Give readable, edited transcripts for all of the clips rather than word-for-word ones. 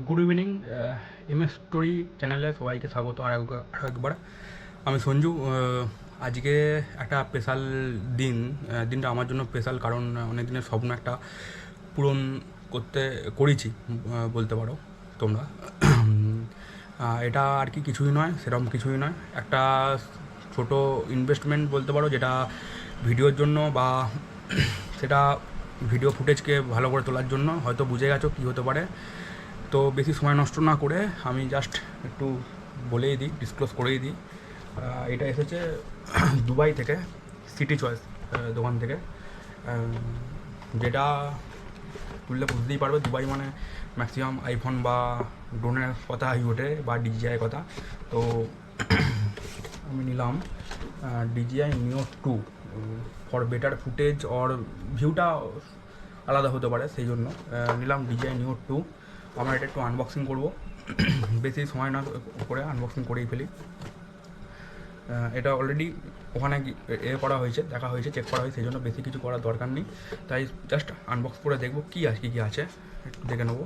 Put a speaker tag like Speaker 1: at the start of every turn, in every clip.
Speaker 1: Good evening, MS story চ্যানেলে সবাইকে স্বাগত আরও একবার। আমি সঞ্জু। আজকে একটা স্পেশাল দিন। দিনটা আমার জন্য স্পেশাল কারণ অনেক দিনের স্বপ্ন একটা পূরণ করেছি বলতে পারো তোমরা। এটা আর কি কিছুই নয়, সেরকম কিছুই নয়, একটা ছোট ইনভেস্টমেন্ট বলতে পারো, যেটা ভিডিওর জন্য বা সেটা ভিডিও ফুটেজকে ভালো করে তোলার জন্য। হয়তো বুঝে গেছো কী হতে পারে। তো বেশি সময় নষ্ট না করে আমি জাস্ট একটু বলেই দিই, ডিসক্লোজ করেই দিই। এটা এসেছে দুবাই থেকে, সিটি চয়েস দোকান থেকে। যেটা তুললে বুঝতেই পারবে, দুবাই মানে ম্যাক্সিমাম আইফোন বা ড্রোনের কথাই ওঠে বা DJI কথা। তো আমি নিলাম DJI Neo 2 for better footage or ভিউটা আলাদা হতে পারে, সেই জন্য নিলাম DJI Neo 2। আমরা এটা একটু আনবক্সিং করবো, বেশি সময় না করে আনবক্সিং করেই ফেলি। এটা অলরেডি ওখানে করা হয়েছে, দেখা হয়েছে, চেক করা হয়েছে, সেই জন্য বেশি কিছু করার দরকার নেই। তাই জাস্ট আনবক্স করে দেখবো কী আছে, একটু দেখে নেবো।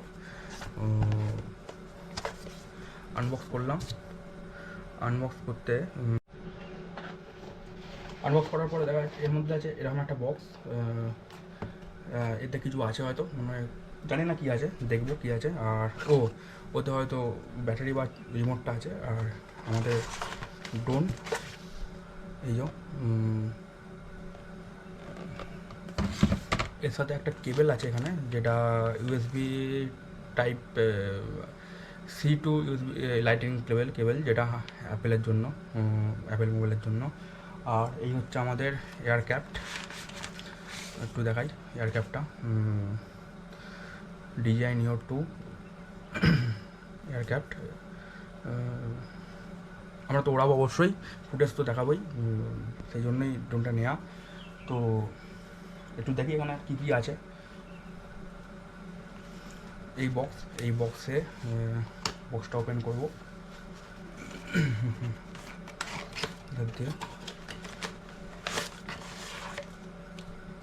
Speaker 1: আনবক্স করলাম। আনবক্স করার পরে দেখা যাচ্ছে এর মধ্যে আছে এরকম একটা বক্স। এতে কিছু আছে হয়তো, মানে জানি না কী আছে, দেখবো কী আছে। আর ওতে হয়তো ব্যাটারি বা রিমোটটা আছে। আর আমাদের ড্রোন, এই যে এর সাথে একটা কেবেল আছে এখানে, যেটা USB type C2 USB lighting cable, যেটা অ্যাপেলের জন্য, অ্যাপেল মোবাইলের জন্য। আর এই হচ্ছে আমাদের এয়ার ক্যাপড, একটু দেখাই এয়ার ক্যাপটা। DJI Neo 2 air ক্যাপড। আমরা তো ওড়াবো অবশ্যই, ফুটেজ তো দেখাবোই, সেই জন্যই ড্রোনটা নেওয়া। তো একটু দেখি এখানে কী কী আছে। এই বক্সটা ওপেন করবো দিয়ে।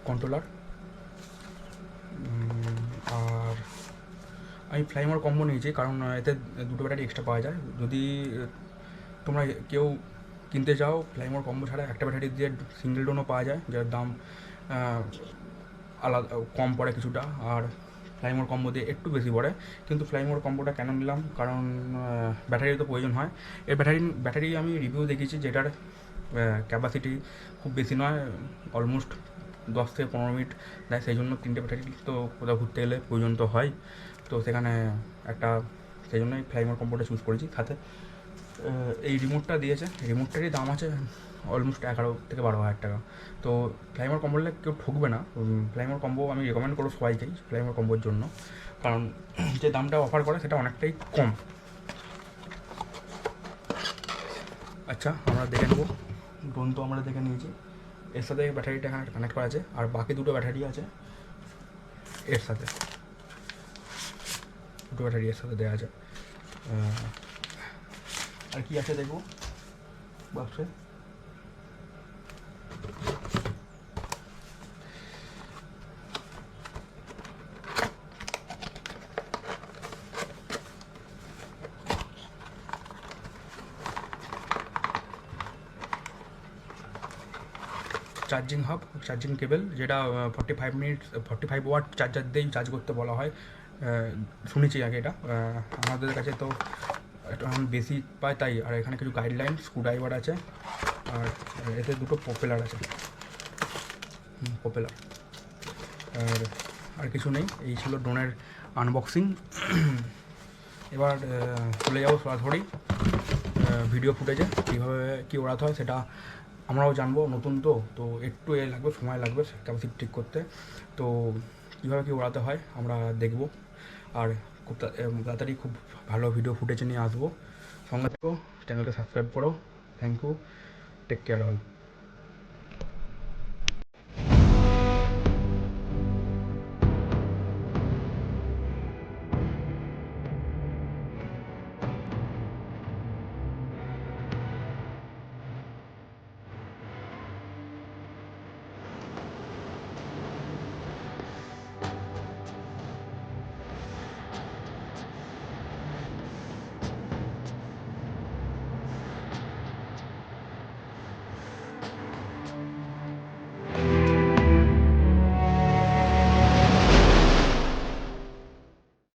Speaker 1: কন্ট্রোলার, আর আমি ফ্লাইমোর কম্বো নিয়েছি কারণ এতে দুটো ব্যাটারি এক্সট্রা পাওয়া যায়। যদি তোমরা কেউ কিনতে চাও, ফ্লাইমোর কম্বো ছাড়া একটা ব্যাটারি দিয়ে সিঙ্গেল ড্রোনও পাওয়া যায়, যার দাম আলাদা কম পড়ে কিছুটা, আর ফ্লাইমোর কম্বো দিয়ে একটু বেশি পড়ে। কিন্তু ফ্লাইমোর কম্বোটা কেন নিলাম, কারণ ব্যাটারি তো প্রয়োজন হয়। এর ব্যাটারি আমি রিভিউ দেখেছি, যেটার ক্যাপাসিটি খুব বেশি নয়, অলমোস্ট 10 থেকে 15 মিনিট দেয়। সেই জন্য 3টে ব্যাটারি তো কোথাও ঘুরতে গেলে প্রয়োজন তো হয়। তো সেখানে সেই জন্যই ফ্লাইমোর কম্বোটা চুজ করেছি। সাথে এই রিমোটটা দিয়েছে, রিমোটটারই দাম আছে অলমোস্ট 11 থেকে 12 হাজার টাকা। তো ফ্লাইমোর কম্বো নিলে কেউ ঠকবে না। ফ্লাইমোর কম্বো আমি রেকমেন্ড করবো সবাইকেই ফ্লাইমোর কম্বোর জন্য, কারণ যে দামটা অফার করে সেটা অনেকটাই কম। আচ্ছা, আমরা দেখে নেবো। ড্রোন তো আমরা দেখে নিয়েছি, এর সাথে ব্যাটারিটা এখানে কানেক্ট করা আছে, আর বাকি দুটো ব্যাটারি আছে এর সাথে, দুটো ব্যাটারি এর সাথে দেওয়া আছে। আর কি আছে দেখবো বক্সে। চার্জিং হাব, চার্জিং কেবেল, যেটা 45 ওয়াট চার্জার দিয়েই চার্জ করতে বলা হয়, শুনেছি আগে এটা। আমাদের কাছে তো এখন বেশি পায় তাই। আর এখানে কিছু গাইডলাইন, স্ক্রুড্রাইভার আছে, আর এতে দুটো প্রপেলার আছে, প্রপেলার। আর কিছু নেই। এই ছিল ড্রোনের আনবক্সিং। এবার চলে যাবো সরাসরি ভিডিও ফুটেজে। কীভাবে কী ওড়াতে হয় সেটা আমরাও জানবো, নতুন তো একটু লাগবে, সময় লাগবে ক্যাপাসিটি ঠিক করতে। তো কীভাবে কী ওড়াতে হয় আমরা দেখব, আর খুব তাড়াতাড়ি খুব ভালো ভিডিও ফুটেজ নিয়ে আসবো। সঙ্গে থেকো, চ্যানেলকে সাবস্ক্রাইব করো। Thank you, take care all.